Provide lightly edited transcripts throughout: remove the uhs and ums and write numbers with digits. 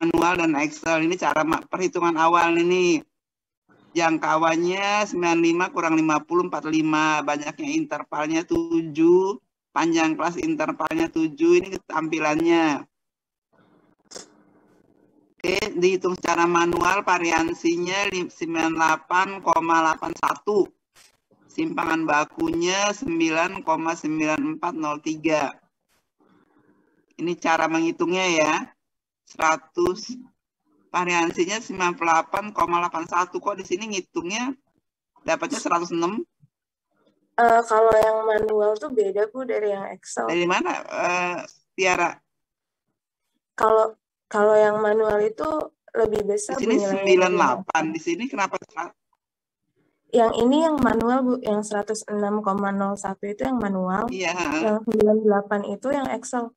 manual dan Excel. Ini cara perhitungan awal ini. Jangkauannya 95 kurang 50, 45. Banyaknya intervalnya 7. Panjang kelas intervalnya 7. Ini tampilannya. Oke, dihitung secara manual variansinya 98,81. Simpangan bakunya 9,9403. Ini cara menghitungnya ya. 100 variansinya 98,81. Kok di sini ngitungnya dapatnya 106? Kalau yang manual tuh beda Bu dari yang Excel. Dari mana, Tiara? Kalau yang manual itu lebih besar. Di sini 98. Di sini kenapa? Yang ini yang manual Bu, yang 106,01 itu yang manual. Iya. Yang 98 itu yang Excel.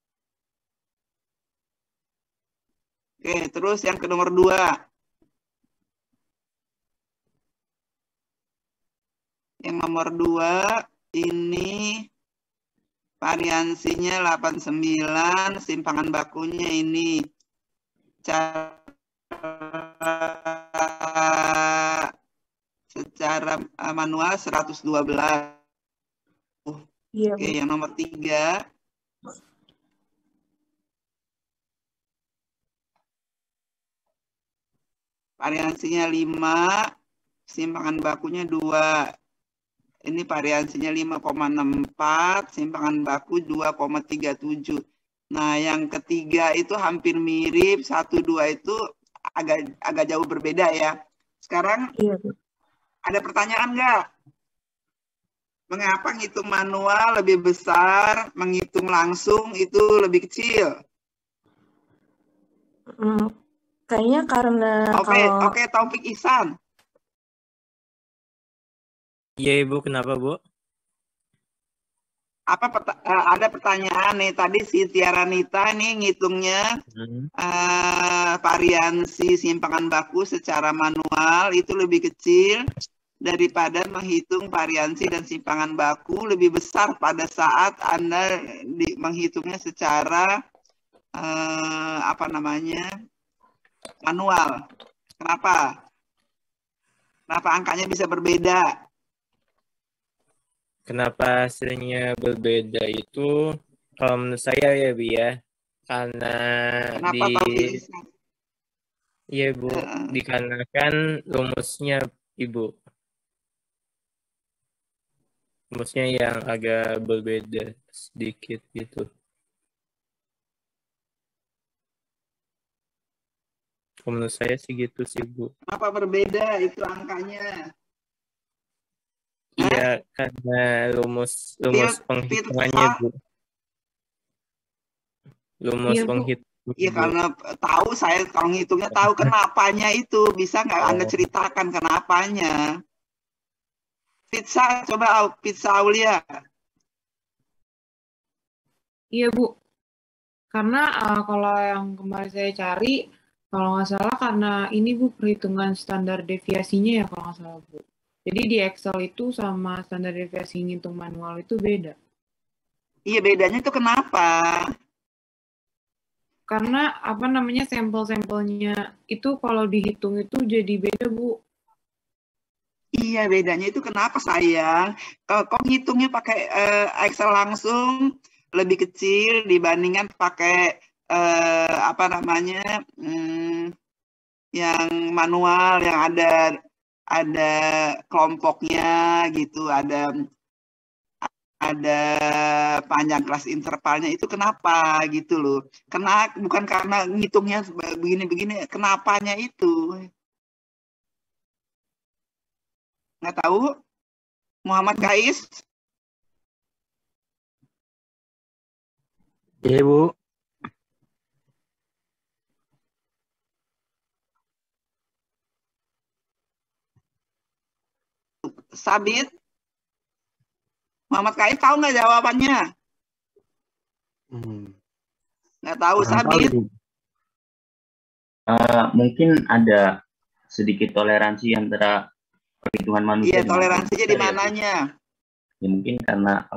Oke, terus yang ke nomor 2. Yang nomor 2 ini variansinya 89, simpangan bakunya ini secara manual 112. Iya, Oke, yang nomor 3. Variansinya 5, simpangan bakunya 2. Ini variansinya 5,64, simpangan baku 2,37. Nah, yang ketiga itu hampir mirip, 1, 2 itu agak jauh berbeda ya. Sekarang ada pertanyaan nggak? Mengapa ngitung manual lebih besar, menghitung langsung itu lebih kecil? Kayaknya karena Oke, Taufik Ihsan. Iya Ibu, kenapa Bu? Ada pertanyaan nih, tadi si Tiara Nita nih ngitungnya variansi simpangan baku secara manual itu lebih kecil daripada menghitung variansi dan simpangan baku lebih besar pada saat Anda menghitungnya secara manual. Kenapa? Kenapa angkanya bisa berbeda? Kenapa hasilnya berbeda itu kalau menurut saya ya Bu ya, karena iya Bu, dikarenakan rumusnya Ibu. Rumusnya yang agak berbeda sedikit gitu. Menurut saya sih gitu sih Bu. Kenapa berbeda itu angkanya? Iya, karena rumus penghitungannya Bu. Rumus penghitungan. Iya, karena tahu saya kalau ngitungnya tahu kenapanya itu. Bisa nggak Anda ceritakan kenapanya? Pizza Aulia. Iya Bu, karena kalau yang kemarin saya cari, kalau nggak salah karena ini Bu perhitungan standar deviasinya ya kalau nggak salah Bu. Jadi di Excel itu sama standar deviasi ngitung manual itu beda. Iya, bedanya itu kenapa? Karena sampel-sampelnya itu kalau dihitung itu jadi beda Bu. Iya, bedanya itu kenapa sayang? Kalau ngitungnya pakai Excel langsung lebih kecil dibandingkan pakai yang manual yang ada kelompoknya gitu, ada panjang kelas intervalnya itu kenapa gitu loh. Bukan karena ngitungnya begini-begini, kenapanya itu. Nggak tahu? Muhammad Kais? Iya Bu. Sabit? Muhammad Kais tahu nggak jawabannya? Nggak tahu. Sabit? Mungkin ada sedikit toleransi antara perhitungan manusia. Iya, toleransinya di mananya? Ya mungkin karena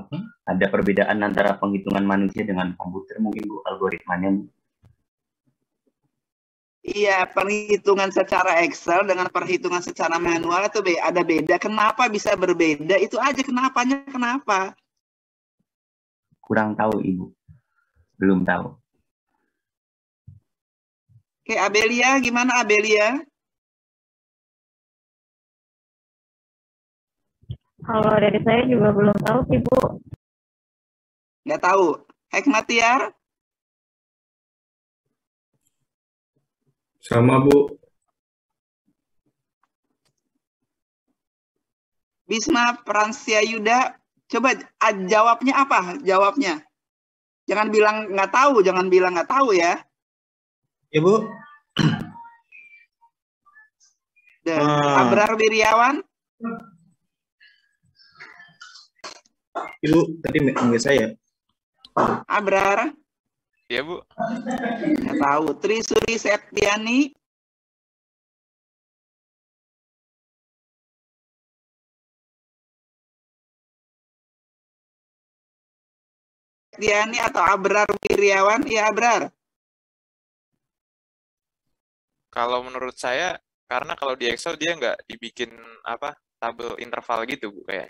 ada perbedaan antara penghitungan manusia dengan komputer, mungkin Bu, algoritmanya. Iya, perhitungan secara Excel dengan perhitungan secara manual itu ada beda. Kenapa bisa berbeda? Itu aja kenapanya kenapa? Kurang tahu, Ibu. Belum tahu. Oke, Abelia, gimana Abelia? Kalau dari saya juga belum tahu sih, Bu. Nggak tahu. Hekmatiar? Sama, Bu. Bisma Pransia Yuda, coba jawabnya apa? Jawabnya. Jangan bilang nggak tahu, jangan bilang nggak tahu ya. Ya, Bu. Abrar Wiryawan? Ibu, tadi nggak saya. Abrar? Iya, Bu. Nggak tahu. Trisuri Septiani? Septiani atau Abrar Wiryawan? Iya, Abrar. Kalau menurut saya, karena kalau di Excel dia nggak dibikin tabel interval gitu, Bu, kayak.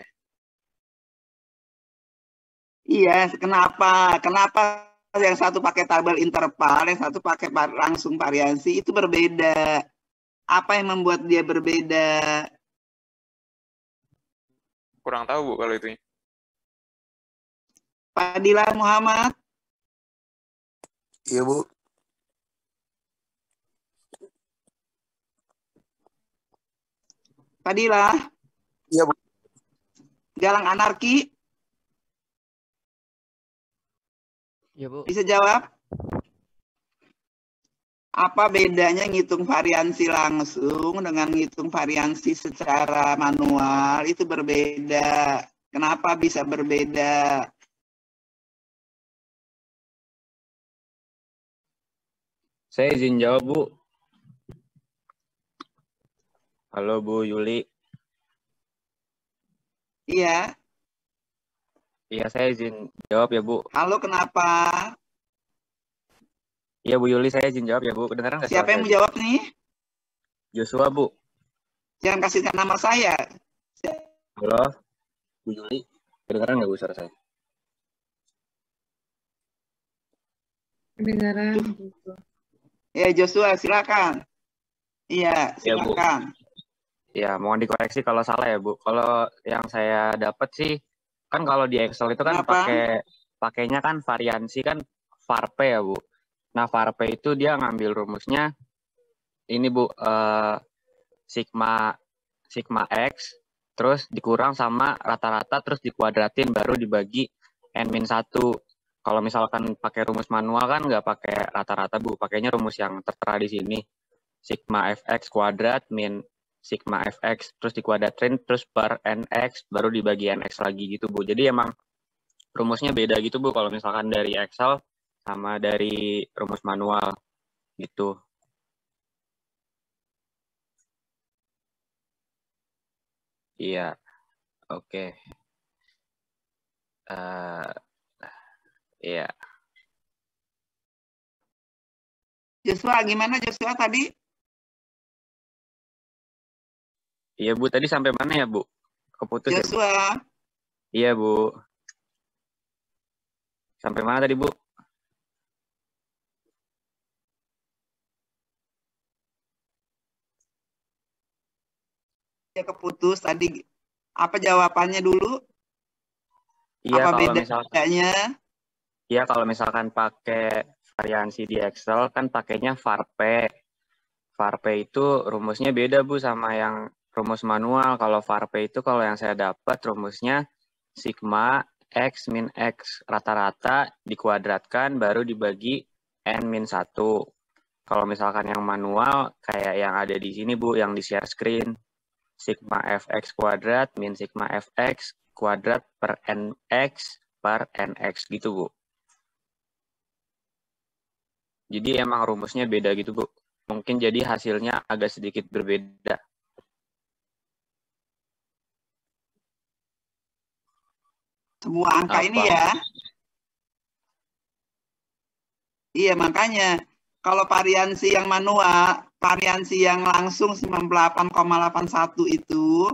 Iya, kenapa? Kenapa yang satu pakai tabel interval, yang satu pakai langsung variansi, itu berbeda. Apa yang membuat dia berbeda? Kurang tahu, Bu, kalau itu. Fadila Muhammad? Iya, Bu. Fadila? Iya, Bu. Galang Anarki? Iya, Bu. Bisa jawab? Apa bedanya ngitung variansi langsung dengan ngitung variansi secara manual? Itu berbeda. Kenapa bisa berbeda? Saya izin jawab, Bu. Halo, Bu Yuli. Iya. Iya, saya izin jawab ya, Bu. Halo, kenapa? Iya, Bu Yuli, saya izin jawab ya, Bu. Kedengaran nggak? Siapa yang mau jawab nih? Joshua, Bu. Jangan kasihkan nama saya. Halo, Bu Yuli. Kedengaran nggak, Bu, suara saya? Kedengaran. Ya, Joshua, silakan. Iya, silakan. Ya, mohon dikoreksi kalau salah ya, Bu. Kalau yang saya dapat sih, kan kalau di Excel itu kan pakainya kan variansi kan varp ya, Bu. Nah, varp itu dia ngambil rumusnya ini, Bu, sigma X, terus dikurang sama rata-rata, terus dikuadratin, baru dibagi N-1. Kalau misalkan pakai rumus manual kan nggak pakai rata-rata, Bu. Pakainya rumus yang tertera di sini. Sigma fx kuadrat min sigma fx, terus dikuadratin, terus per nx, baru dibagi nx lagi gitu, Bu. Jadi emang rumusnya beda gitu, Bu, kalau misalkan dari Excel sama dari rumus manual gitu. Iya, oke. Iya. Joshua, gimana Joshua tadi? Iya, Bu, tadi sampai mana ya, Bu? Keputus Joshua. Ya, Bu? Iya, Bu. Sampai mana tadi, Bu? Ya, keputus tadi. Apa jawabannya dulu? Iya, apa kalau bedanya? Iya, kalau misalkan pakai variansi di Excel kan pakainya varp. Varp itu rumusnya beda, Bu, sama yang rumus manual. Kalau varp itu kalau yang saya dapat rumusnya sigma X min X rata-rata dikuadratkan baru dibagi N-1. Kalau misalkan yang manual kayak yang ada di sini, Bu, yang di share screen. Sigma fx kuadrat min sigma fx kuadrat per nx per nx gitu, Bu. Jadi emang rumusnya beda gitu, Bu. Mungkin jadi hasilnya agak sedikit berbeda. Semua angka ini ya. Iya, makanya Kalau variansi yang manual, variansi yang langsung 98,81 itu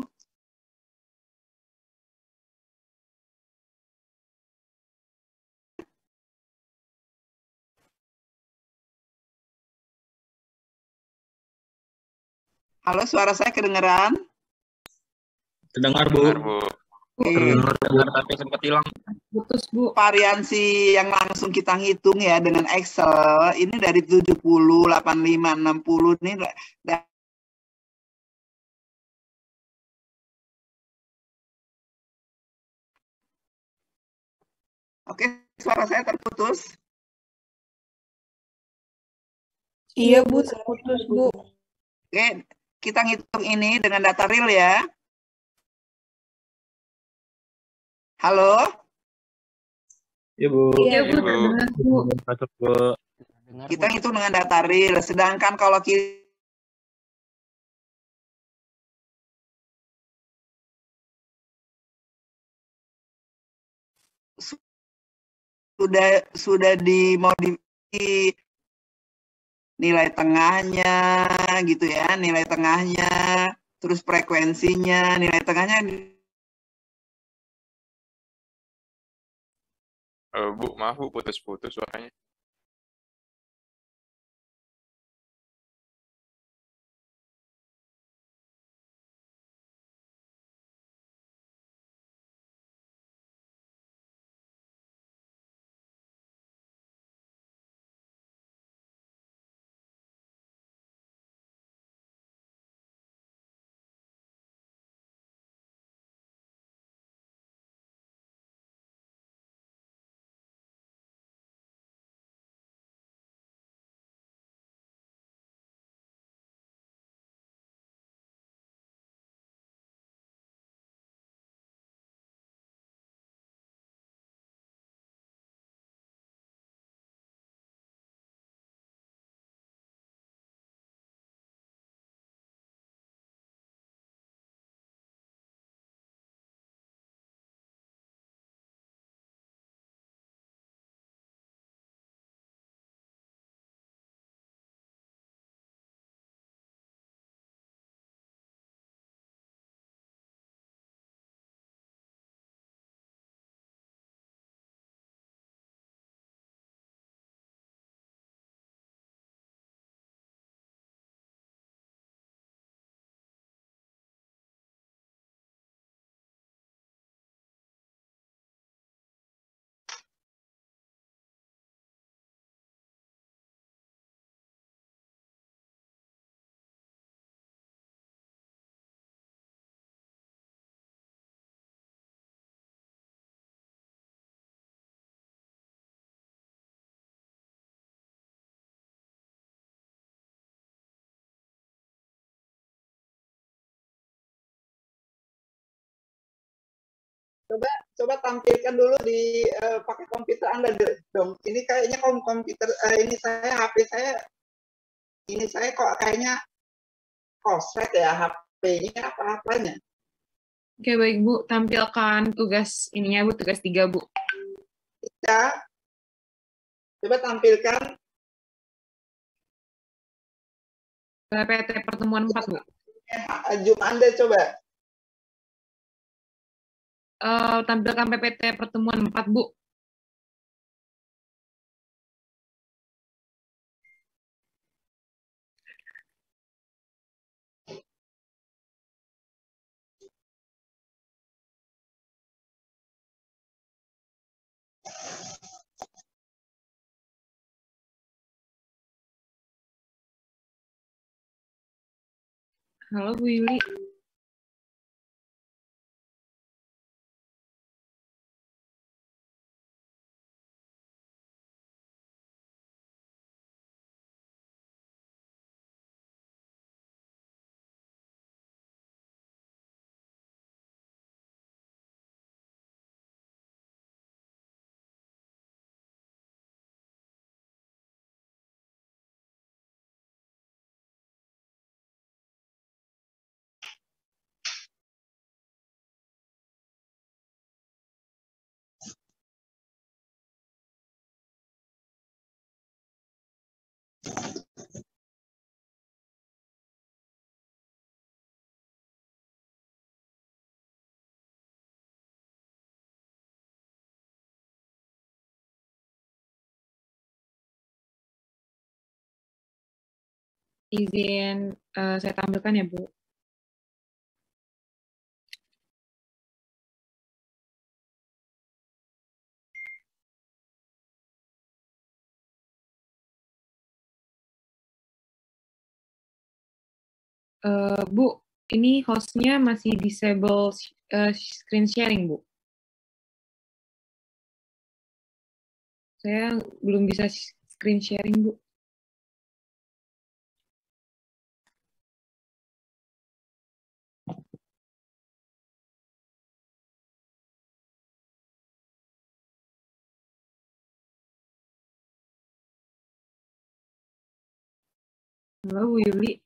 halo, suara saya kedengeran? Terdengar, Bu. Dengar, Bu. Oke. Dengar tapi sempat hilang. Putus, Bu. Variansi yang langsung kita ngitung ya dengan Excel, ini dari 70, 85, 60 ini oke, suara saya terputus. Iya, Bu, terputus, Bu. Oke, kita ngitung ini dengan data real ya. Halo? Iya, Bu. Iya, Bu, terdengar, Bu. Masuk, Bu. Dengar, Kita Bu. ngitung dengan data real. Sedangkan kalau kita sudah dimodifikasi nilai tengahnya gitu ya, nilai tengahnya, terus frekuensinya, nilai tengahnya. Bu, maaf Bu, putus-putus suaranya. Coba tampilkan dulu di pakai komputer Anda dong. Ini kayaknya komputer ini saya HP saya ini saya kok kayaknya koslet ya HP-nya apa-apanya. Oke, baik, Bu. Tampilkan tugas ininya, Bu. Tugas 3, Bu. Bisa. Coba tampilkan PPT pertemuan 4, Bu. Zoom Anda coba. Tampilkan PPT pertemuan 4, Bu. Halo, Bu Yuli. izin saya tampilkan ya, Bu. Bu, ini hostnya masih disable screen sharing, Bu. Saya belum bisa screen sharing, Bu. Halo, Bu Yuli.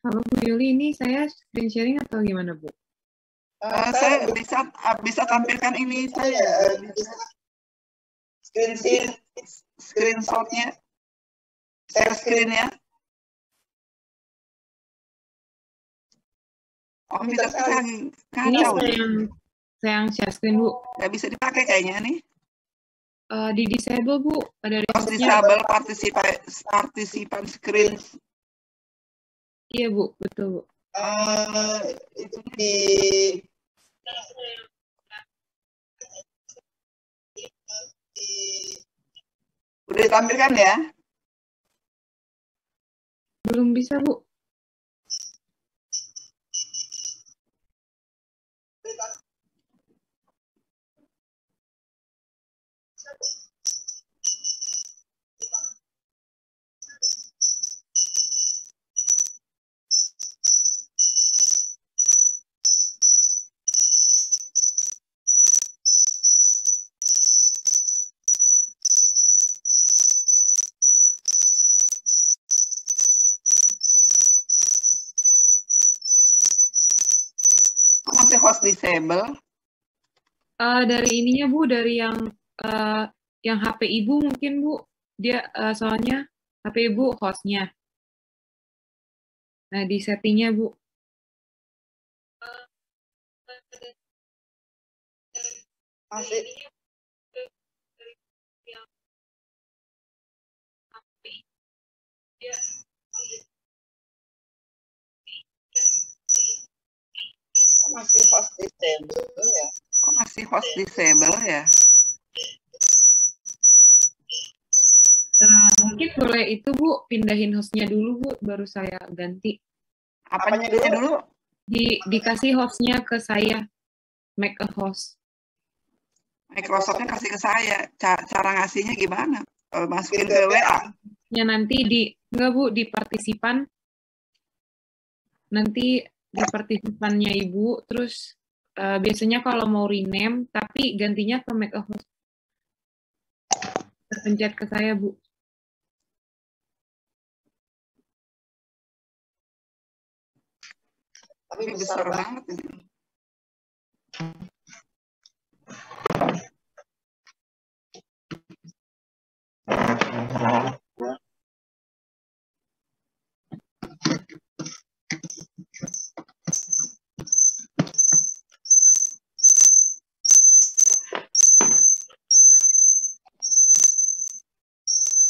Halo, Bu Yuli, ini saya screen sharing atau gimana, Bu? Saya bisa tampilkan ini saya bisa screenshotnya, share screen-nya. Oh, bisa sekarang Ini kacau. saya yang share screen, Bu. Nggak bisa dipakai kayaknya nih. Di disable, Bu. Ada Harus resource-nya. disable partisipan screen. Iya, Bu. Betul, Bu. Itu di udah ditampilkan ya? Belum bisa, Bu. Masih host disable? Dari ininya, Bu, dari yang HP Ibu mungkin, Bu. Dia soalnya HP Ibu hostnya. Nah, di settingnya, Bu. Masih. Masih host disable ya? Kok masih host disable ya? Mungkin boleh itu, Bu, pindahin hostnya dulu, Bu, baru saya ganti. Apanya dulu? Dikasih hostnya ke saya, make a host. Microsoft-nya kasih ke saya. Cara ngasihnya gimana? Masukin ke WA? Ya, nanti enggak, Bu, di partisipan. Nanti di partisipannya Ibu, terus biasanya kalau mau rename, tapi gantinya ke make a host. Terpencet ke saya, Bu. Tapi besar banget ini.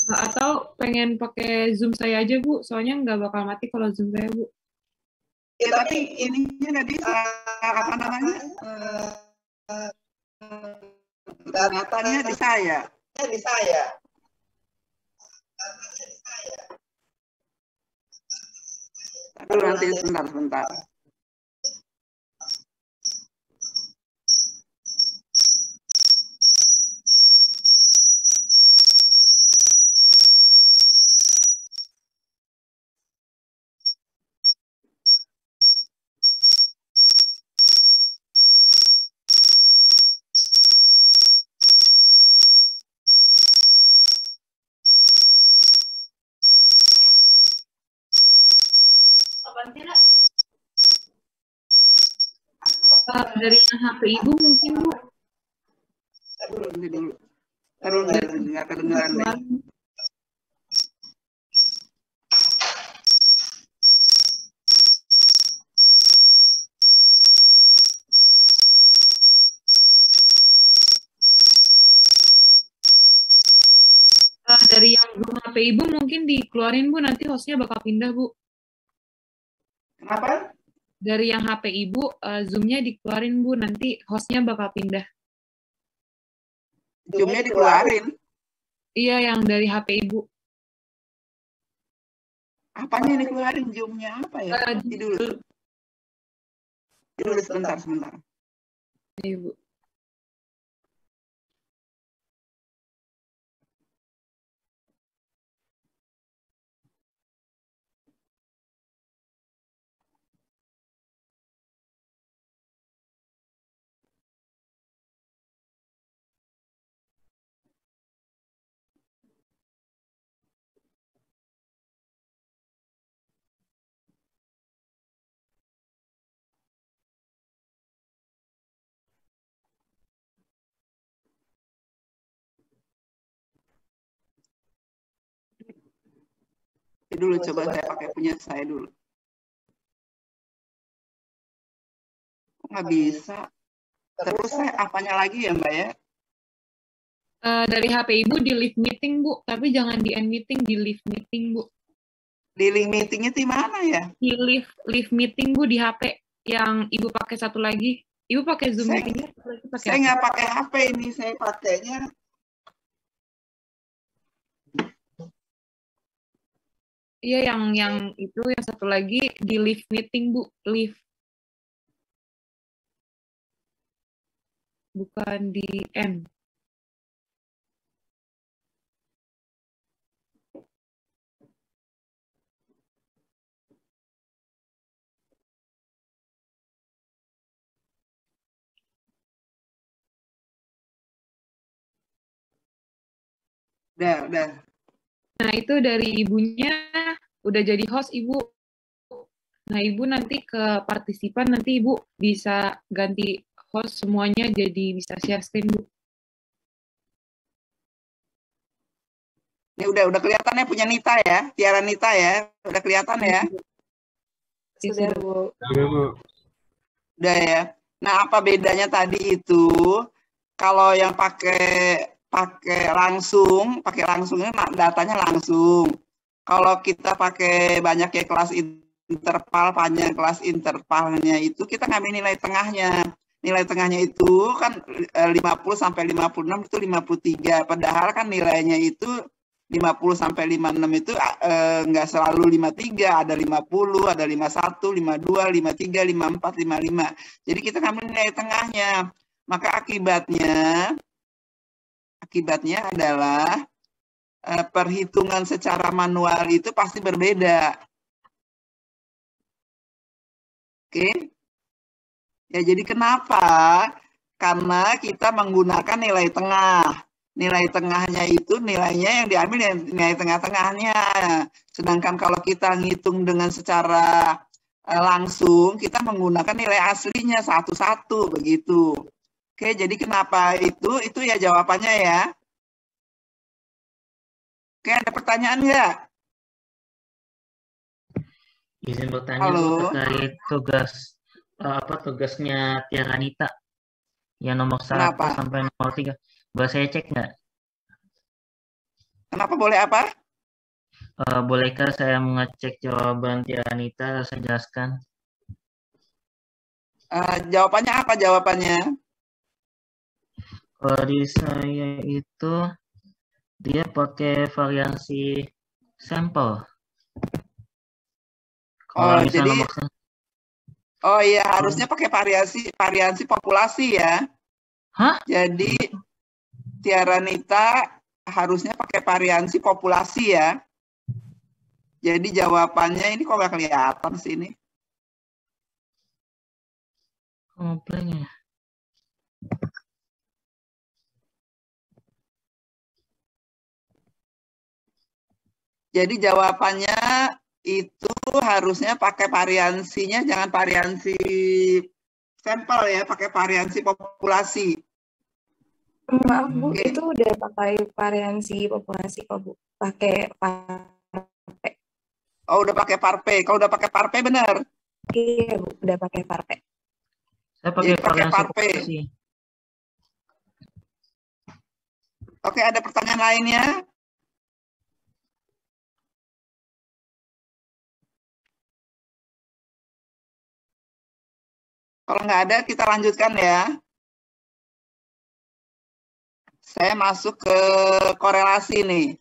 Atau pengen pakai Zoom saya aja, Bu, soalnya nggak bakal mati kalau Zoom saya, Bu. Ya, tapi ininya nggak bisa, apa namanya, datanya di saya. Tapi nanti sebentar. Dari yang HP Ibu mungkin, Bu. Nanti dulu. Taruh nggak kedengaran deh. Dari yang Zoom HP Ibu mungkin dikeluarin, Bu, nanti hostnya bakal pindah, Bu. Kenapa? Dari yang HP Ibu, Zoom-nya dikeluarin, Bu, nanti hostnya bakal pindah. Zoom-nya dikeluarin? Iya, yang dari HP Ibu. Apanya yang dikeluarin? Zoom-nya apa ya? Dulu sebentar. Iya, Bu. Dulu coba saya pakai punya saya dulu. Nggak bisa. Terus saya apanya lagi ya Mbak ya? Dari HP Ibu di live meeting, Bu. Tapi jangan di end meeting, di live meeting, Bu. Di link meetingnya di mana ya? Di live meeting, Bu, di HP. Yang Ibu pakai satu lagi. Ibu pakai Zoom meeting. Saya nggak pakai HP ini. Saya pakainya iya, yang itu, yang satu lagi di live meeting, Bu. Live. Bukan di end. Udah. Nah, itu dari Ibunya udah jadi host, Ibu. Nah, Ibu nanti ke partisipan, nanti Ibu bisa ganti host semuanya, jadi bisa share screen, Bu. Ini udah kelihatannya punya Nita ya, Tiara Nita ya, udah kelihatan ya. Sudah, Bu. Udah ya. Nah, apa bedanya tadi itu? Kalau yang pakai langsungnya datanya langsung. Kalau kita pakai banyak ya kelas interval, panjang kelas intervalnya itu kita ngambil nilai tengahnya. Nilai tengahnya itu kan 50 sampai 56 itu 53. Padahal kan nilainya itu 50 sampai 56 itu nggak selalu 53, ada 50, ada 51, 52, 53, 54, 55. Jadi kita ngambil nilai tengahnya. Maka akibatnya adalah perhitungan secara manual itu pasti berbeda. Oke? Ya, jadi kenapa? Karena kita menggunakan nilai tengah. Nilai tengahnya itu nilainya yang diambil nilai tengah-tengahnya. Sedangkan kalau kita ngitung dengan secara langsung, kita menggunakan nilai aslinya satu-satu begitu. Oke, jadi kenapa itu? Itu ya jawabannya ya. Oke, ada pertanyaan nggak? Izin bertanya, Bu, terkait tugasnya Tiara Nita yang nomor 1 sampai nomor 3. Boleh saya cek nggak? Kenapa boleh apa? Bolehkah saya mengecek jawaban Tiara Nita? Saya jelaskan. Jawabannya apa jawabannya? Kalau di saya itu dia pakai variansi sampel. Kalau jadi nomor... Oh iya, harusnya pakai variansi populasi ya. Hah? Jadi Tiara Nita harusnya pakai variansi populasi ya. Jadi jawabannya ini kok nggak kelihatan sih ini. Komplainnya. Jadi jawabannya itu harusnya pakai variansinya, jangan variansi Sampel ya, pakai variansi populasi. Maaf Bu, itu udah pakai variansi populasi kok Bu. Pakai Parpe. Oh, udah pakai Parpe. Kalau udah pakai Parpe benar. Iya Bu, udah pakai Parpe. Saya pakai Jadi pakai variansi Parpe. populasi. Oke, ada pertanyaan lainnya? Kalau nggak ada, kita lanjutkan ya. Saya masuk ke korelasi nih.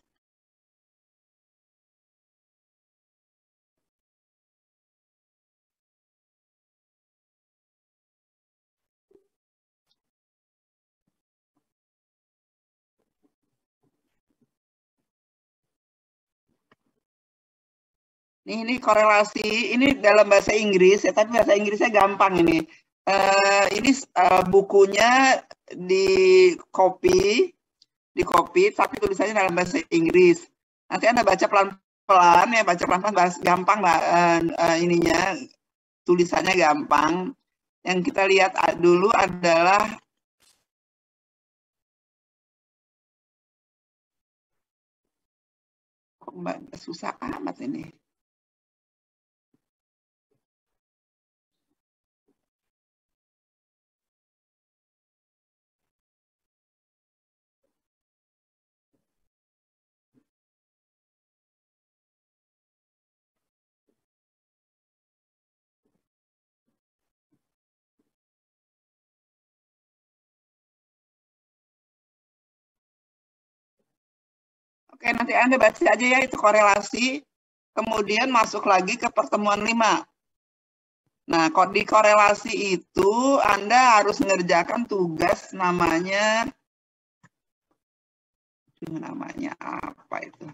Ini korelasi, ini dalam bahasa Inggris ya, tapi bahasa Inggrisnya gampang ini. Ini bukunya di copy, tapi tulisannya dalam bahasa Inggris. Nanti Anda baca pelan-pelan ya, baca pelan-pelan, gampang ininya, tulisannya gampang. Yang kita lihat dulu adalah kok susah amat ini. Oke, nanti Anda baca aja ya, itu korelasi. Kemudian masuk lagi ke pertemuan 5. Nah, di korelasi itu Anda harus mengerjakan tugas namanya apa itu?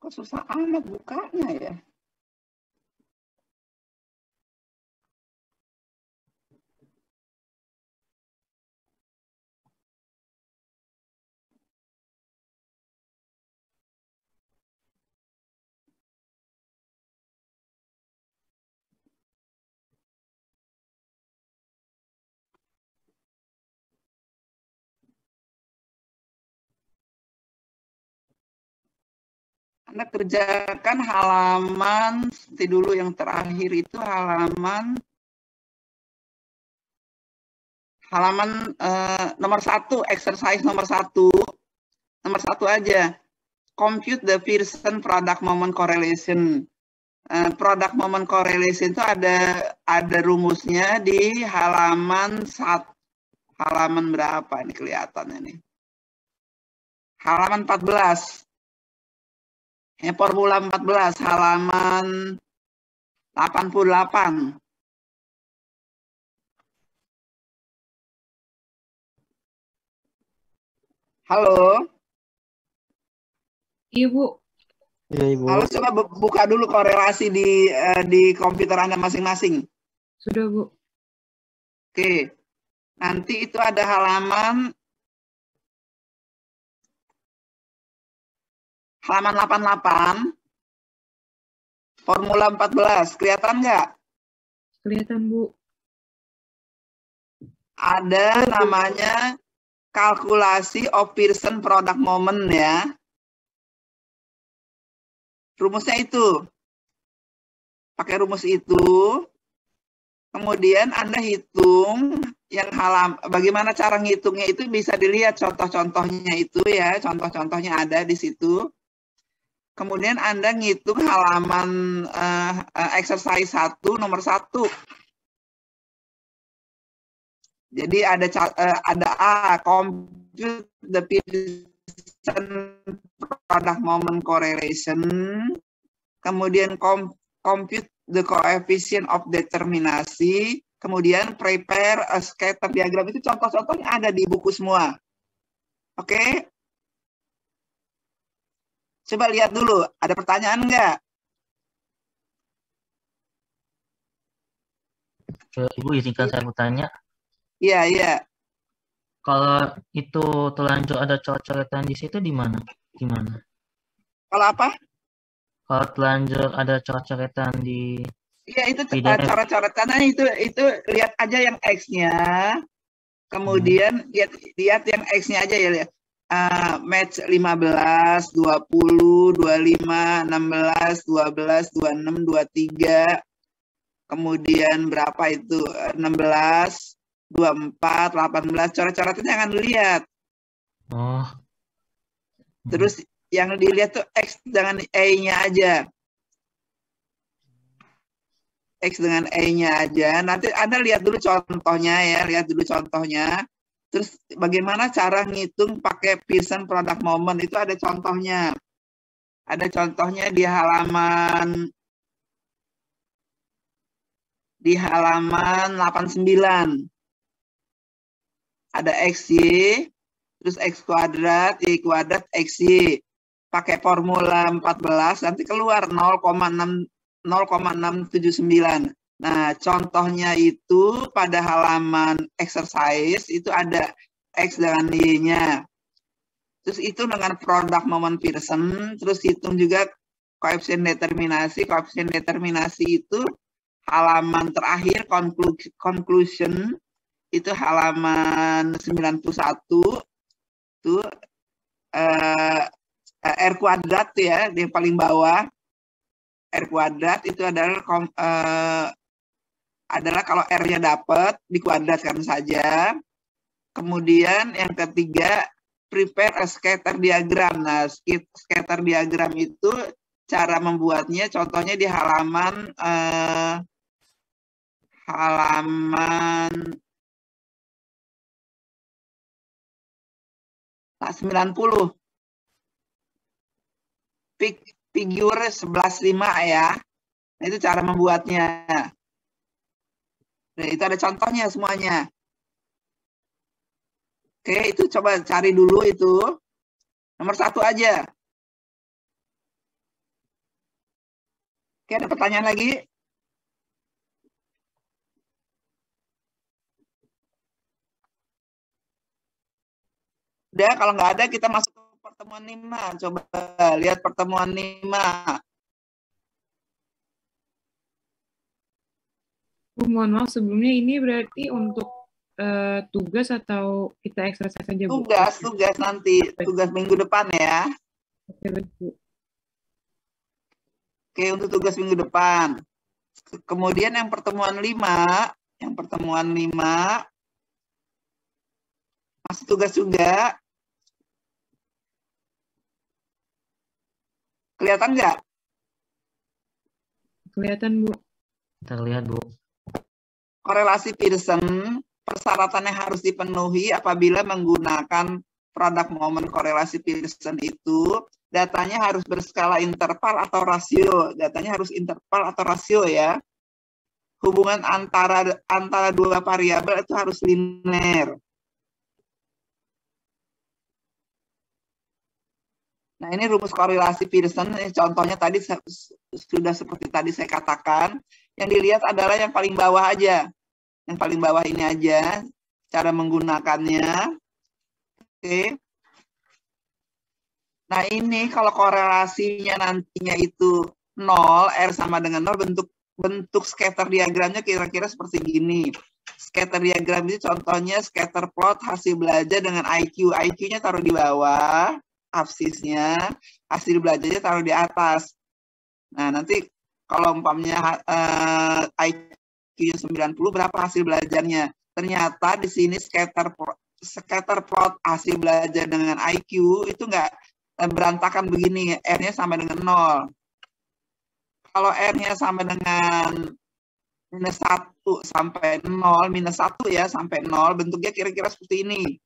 Kok susah amat bukanya ya? Anda kerjakan halaman, nanti dulu yang terakhir itu halaman nomor 1, exercise nomor 1. Nomor 1 aja. Compute the Pearson product moment correlation. Product moment correlation itu ada rumusnya di halaman halaman berapa ini kelihatannya nih? Halaman 14. Formula 14 halaman 88. Halo? Iya, Bu. Iya, Ibu. Halo, coba buka dulu korelasi di komputer Anda masing-masing. Sudah, Bu. Oke. Nanti itu ada halaman 88, formula 14. Kelihatan nggak? Kelihatan, Bu. Ada namanya kalkulasi of Pearson product moment ya. Rumusnya itu. Pakai rumus itu. Kemudian Anda hitung yang bagaimana cara ngitungnya itu bisa dilihat contoh-contohnya itu ya. Contoh-contohnya ada di situ. Kemudian Anda ngitung halaman exercise 1 nomor 1. Jadi ada A, compute the Pearson product moment correlation, kemudian compute the coefficient of determinasi, kemudian prepare a scatter diagram. Itu contoh-contohnya ada di buku semua. Oke? Coba lihat dulu, ada pertanyaan nggak? Ibu, izinkan saya bertanya. Iya, iya. Kalau itu telanjur ada coret-coretan di situ di mana? Gimana? Kalau apa? Kalau telanjur ada coret-coretan di Iya, itu PDF. coret-coretannya itu lihat aja yang X-nya. Kemudian lihat yang X-nya aja ya, lihat. Match 15, 20, 25, 16, 12, 26, 23. Kemudian berapa itu? 16, 24, 18. Coret-coretannya jangan dilihat. Oh. Terus yang dilihat tuh X dengan E-nya aja. X dengan E-nya aja. Nanti Anda lihat dulu contohnya ya, lihat dulu contohnya. Terus bagaimana cara ngitung pakai Pearson product moment, itu ada contohnya. Ada contohnya di halaman 89. Ada XY, terus X kuadrat, Y kuadrat, XY. Pakai formula 14, nanti keluar 0,679. Nah, contohnya itu pada halaman exercise, itu ada X dengan Y-nya. Terus itu dengan product moment Pearson, terus hitung juga koefisien determinasi. Koefisien determinasi itu halaman terakhir, conclusion, itu halaman 91, itu R kuadrat ya, di paling bawah. R kuadrat itu adalah kalau R-nya dapat, dikuadratkan saja. Kemudian yang ketiga, prepare a scatter diagram. Nah, scatter diagram itu cara membuatnya, contohnya di halaman 90. Figure 11.5 ya. Nah, itu cara membuatnya. Nah, itu ada contohnya semuanya. Oke, itu coba cari dulu itu. Nomor 1 aja. Oke, ada pertanyaan lagi? Udah, kalau nggak ada kita masuk ke pertemuan 5. Coba lihat pertemuan 5. Mohon maaf sebelumnya, ini berarti untuk tugas atau kita exercise saja, Bu? Tugas nanti, tugas minggu depan ya. Oke, Bu. Oke, untuk tugas minggu depan. Kemudian yang pertemuan 5, masih tugas juga. Kelihatan nggak? Kelihatan, Bu. Terlihat, Bu. Korelasi Pearson, persyaratan yang harus dipenuhi apabila menggunakan product moment korelasi Pearson itu, datanya harus berskala interval atau rasio. Datanya harus interval atau rasio ya. Hubungan antara dua variabel itu harus linear. Nah, ini rumus korelasi Pearson. Ini contohnya tadi sudah seperti tadi saya katakan. Yang dilihat adalah yang paling bawah aja. Yang paling bawah ini aja. Cara menggunakannya. Oke. Nah, ini kalau korelasinya nantinya itu 0, R sama dengan 0, bentuk scatter diagramnya kira-kira seperti gini. Scatter diagram itu contohnya scatter plot hasil belajar dengan IQ. IQ-nya taruh di bawah. Absisnya, hasil belajarnya taruh di atas. Nah, nanti kalau umpamanya IQ-nya 90, berapa hasil belajarnya? Ternyata di sini scatter plot hasil belajar dengan IQ itu nggak berantakan begini, R-nya sama dengan 0. Kalau R-nya sama dengan minus 1 sampai 0, minus 1 ya sampai 0, bentuknya kira-kira seperti ini.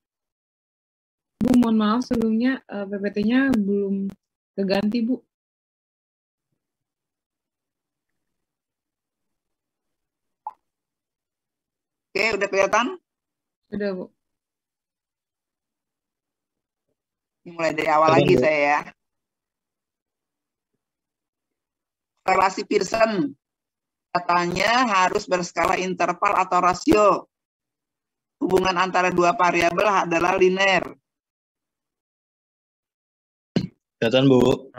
Bu, mohon maaf sebelumnya PPT-nya belum keganti, Bu. Oke, udah kelihatan? Sudah, Bu. Ini mulai dari awal lagi saya ya. Relasi Pearson. Datanya harus berskala interval atau rasio. Hubungan antara dua variabel adalah linear. Kelihatan, Bu.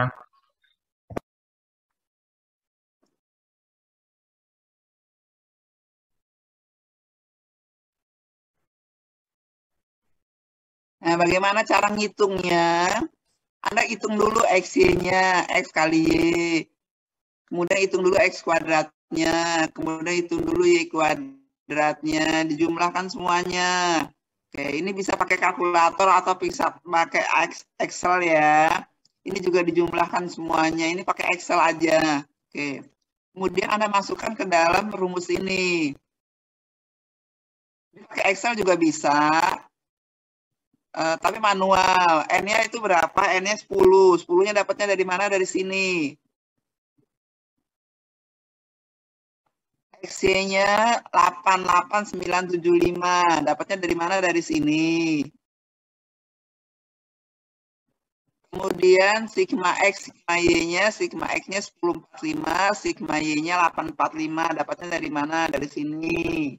Nah, bagaimana cara ngitungnya? Anda hitung dulu X-Y-nya, X kali Y. Kemudian hitung dulu X kuadratnya. Kemudian hitung dulu Y kuadratnya. Dijumlahkan semuanya. Oke, ini bisa pakai kalkulator atau bisa pakai Excel ya. Ini juga dijumlahkan semuanya. Ini pakai Excel aja. Oke. Kemudian Anda masukkan ke dalam rumus ini. Pakai Excel juga bisa. Tapi manual. N-nya itu berapa? N-nya 10. 10-nya dapatnya dari mana? Dari sini. X-nya 88975. Dapatnya dari mana? Dari sini. Kemudian sigma X, sigma Y-nya, sigma X-nya 1045, sigma Y-nya 845. Dapatnya dari mana? Dari sini.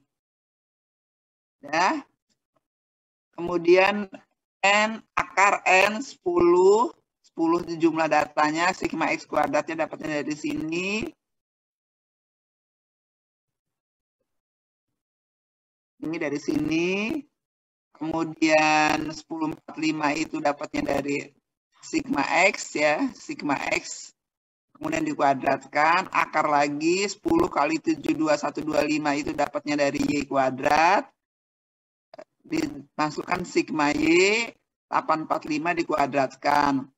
Ya. Kemudian N, akar N 10 itu jumlah datanya, sigma X kuadratnya dapatnya dari sini. Ini dari sini. Kemudian 1045 itu dapatnya dari sigma X ya, sigma X. Kemudian dikuadratkan, akar lagi 10 kali 72125 itu dapatnya dari Y kuadrat. Dimasukkan sigma Y 845 dikuadratkan.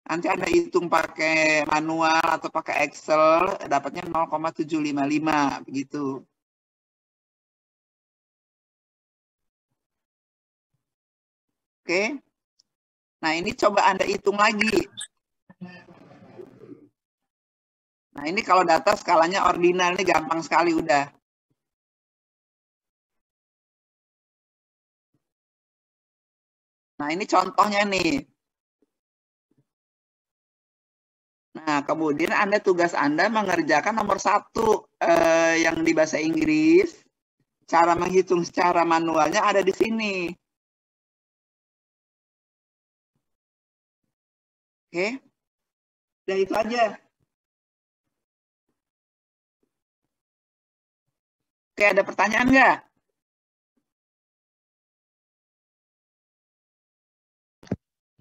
Nanti Anda hitung pakai manual atau pakai Excel, dapatnya 0,755 begitu. Oke. Nah, ini coba Anda hitung lagi. Nah, ini kalau data skalanya ordinal ini gampang sekali udah. Nah, ini contohnya nih. Nah, kemudian tugas Anda mengerjakan nomor 1 yang di bahasa Inggris. Cara menghitung secara manualnya ada di sini. Oke. Udah itu aja. Oke, ada pertanyaan nggak?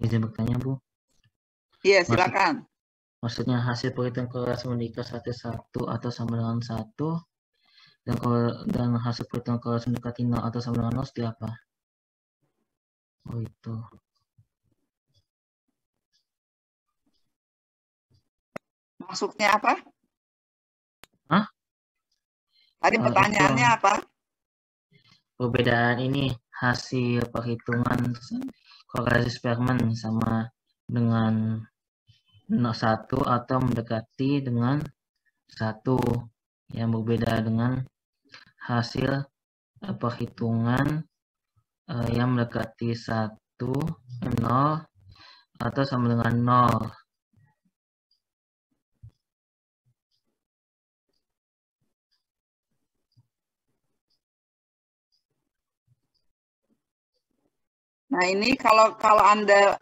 Izin bertanya, Bu. Iya, silakan. Maksudnya hasil perhitungan korelasi mendekati 1 atau sama dengan 1 dan hasil perhitungan korelasi mendekati 0 atau sama dengan 0 seperti apa? Oh, itu. Maksudnya apa? Hah? Tadi pertanyaannya apa? Perbedaan ini hasil perhitungan korelasi Spearman sama dengan 1 atau mendekati dengan 1 yang berbeda dengan hasil perhitungan yang mendekati 1, 0 atau sama dengan 0. Nah, ini kalau Anda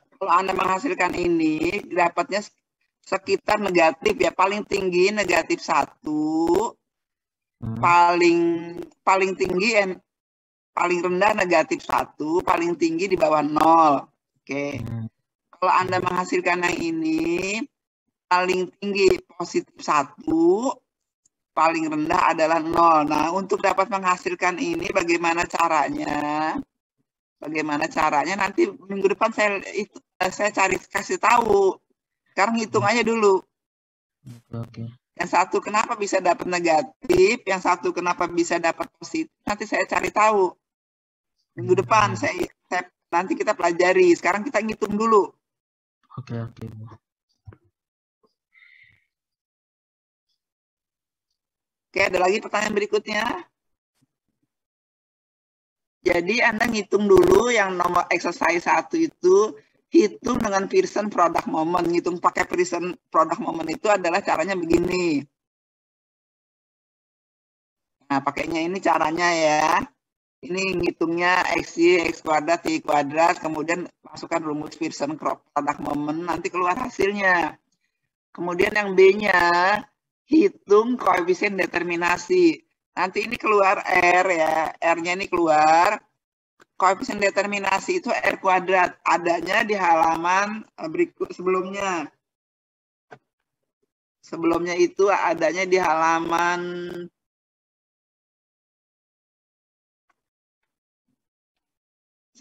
menghasilkan ini dapatnya sekitar negatif ya, paling tinggi negatif 1, paling tinggi paling rendah negatif 1, paling tinggi di bawah 0. Oke. Kalau Anda menghasilkan yang ini paling tinggi positif 1, paling rendah adalah 0. Nah, untuk dapat menghasilkan ini bagaimana caranya? Bagaimana caranya nanti minggu depan saya kasih tahu. Sekarang hitung aja dulu. Oke. Yang satu kenapa bisa dapat negatif, yang satu kenapa bisa dapat positif. Nanti saya cari tahu. Minggu depan nanti kita pelajari. Sekarang kita ngitung dulu. Oke, Bu. Oke, ada lagi pertanyaan berikutnya. Jadi Anda ngitung dulu yang nomor exercise 1 itu, hitung dengan Pearson product moment. Ngitung pakai Pearson product moment itu adalah caranya begini. Nah, pakainya ini caranya ya. Ini ngitungnya XY, X kuadrat, Y kuadrat, kemudian masukkan rumus Pearson product moment, nanti keluar hasilnya. Kemudian yang B-nya, hitung koefisien determinasi. Nanti ini keluar R ya, R-nya ini keluar. Koefisien determinasi itu R kuadrat, adanya di halaman berikut sebelumnya. Sebelumnya itu adanya di halaman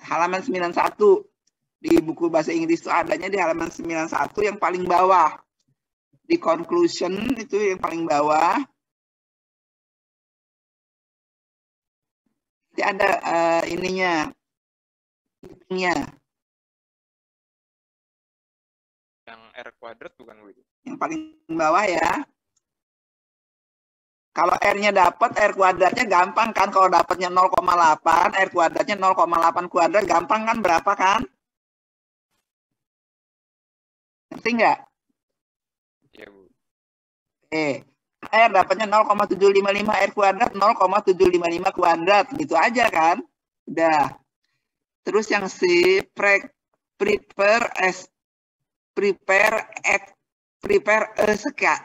halaman 91. Di buku bahasa Inggris itu adanya di halaman 91 yang paling bawah. Di conclusion itu yang paling bawah. Jadi ada ininya. Yang R kuadrat bukan Bu? Yang paling bawah ya. Kalau R-nya dapat, R kuadratnya gampang kan? Kalau dapatnya 0,8, R kuadratnya 0,8 kuadrat, gampang kan? Berapa kan? Ngerti nggak? Iya, Bu. R dapatnya 0,755 R kuadrat, 0,755 kuadrat. Gitu aja kan? Udah. Terus yang C, prepare a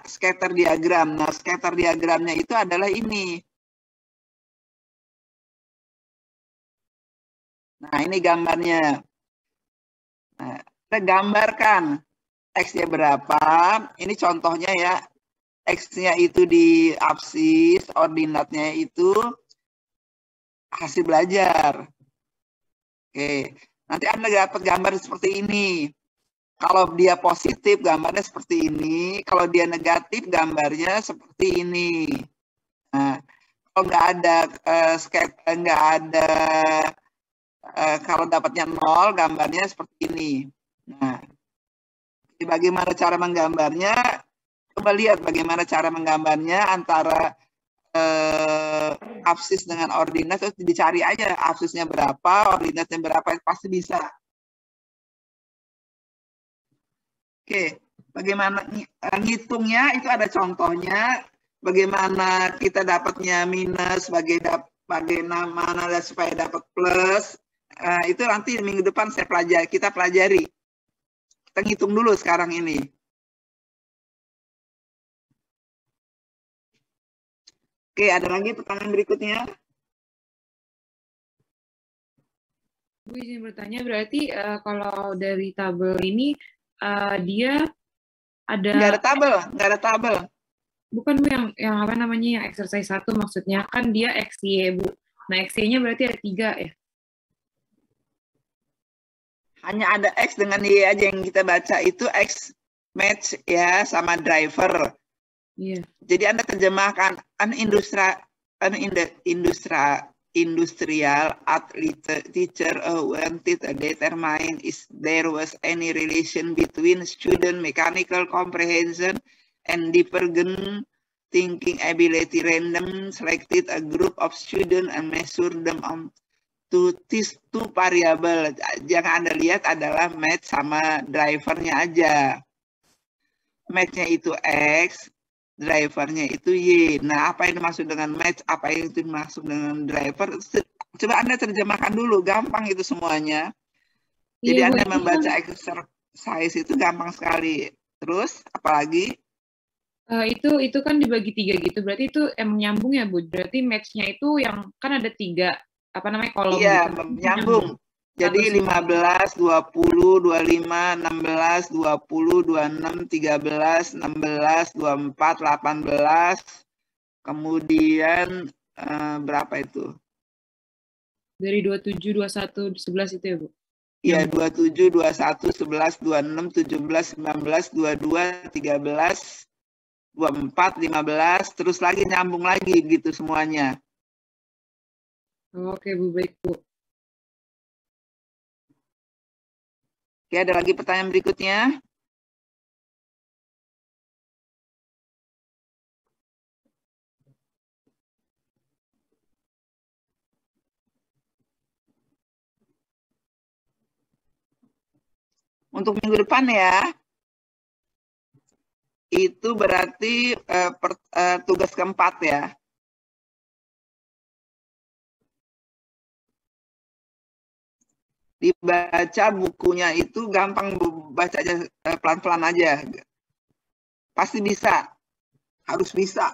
scatter diagram. Nah, scatter diagramnya itu adalah ini. Nah, ini gambarnya. Nah, kita gambarkan X-nya berapa. Ini contohnya ya. X-nya itu di absis, ordinatnya itu hasil belajar. Oke, nanti Anda dapat gambar seperti ini. Kalau dia positif, gambarnya seperti ini. Kalau dia negatif, gambarnya seperti ini. Nah, kalau nggak ada kalau dapatnya 0, gambarnya seperti ini. Nah, bagaimana cara menggambarnya? Coba lihat bagaimana cara menggambarnya antara absis dengan ordinat. Terus dicari aja absisnya berapa, ordinatnya berapa, pasti bisa. Oke, bagaimana ngitungnya itu ada contohnya. Bagaimana kita dapatnya minus, bagaimana supaya dapat plus. Itu nanti minggu depan kita pelajari. Kita ngitung dulu sekarang ini. Oke, ada lagi pertanyaan berikutnya? Bu izin bertanya, berarti kalau dari tabel ini dia ada nggak ada tabel. Bukan Bu, yang apa namanya, yang exercise 1 maksudnya kan dia XY Bu. Nah XY-nya berarti ada 3 ya? Hanya ada X dengan Y aja yang kita baca, itu X match ya sama driver. Iya. Jadi Anda terjemahkan industrial athlete teacher wanted to determine if there was any relation between student mechanical comprehension and divergent thinking ability. Random selected a group of students and measured them on these two variable. Yang Anda lihat adalah match sama drivernya aja. Matchnya itu X, drivernya itu Y. Nah, apa yang dimaksud dengan match, apa yang itu dimaksud dengan driver, coba Anda terjemahkan dulu, gampang itu semuanya. Jadi Anda membaca exercise itu gampang sekali. Terus, apalagi? Itu kan dibagi 3 gitu, berarti itu emang nyambung ya Bu? Berarti match-nya itu yang, kan ada 3, apa namanya, kolom iya, gitu. nyambung. Jadi 15, 20, 25, 16, 20, 26, 13, 16, 24, 18. Kemudian berapa itu? Dari 27, 21, 11 itu ya Bu? Iya, 27, 21, 11, 26, 17, 19, 22, 13, 24, 15, terus lagi nyambung lagi gitu semuanya. Oke, Bu, baik, Bu. Oke, ada lagi pertanyaan berikutnya? Untuk minggu depan ya, itu berarti tugas keempat ya. Dibaca bukunya itu gampang, baca aja pelan-pelan aja. Pasti bisa, harus bisa.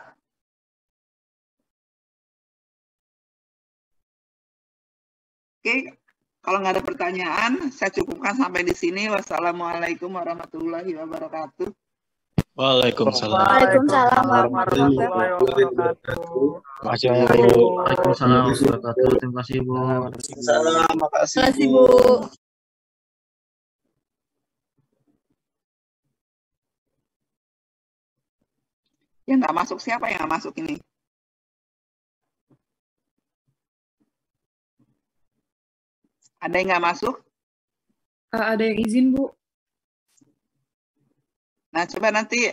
Oke, kalau nggak ada pertanyaan, saya cukupkan sampai di sini. Wassalamualaikum warahmatullahi wabarakatuh. Waalaikumsalam. Waalaikumsalam warahmatullahi wabarakatuh. Terima kasih, Bu. Waalaikumsalam warahmatullahi wabarakatuh. Terima kasih, Bu. Waalaikumsalam. Makasih, Terima kasih, Bu. Yang nggak masuk siapa yang nggak masuk ini? Ada yang nggak masuk? Ada yang izin, Bu? Nah, coba nanti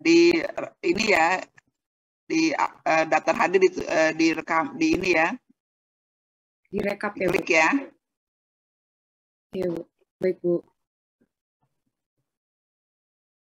di ini ya, di daftar hadir direkam di ini ya. Direkap ya, Bu? Klik ya. Iya, Bu. Baik, Bu.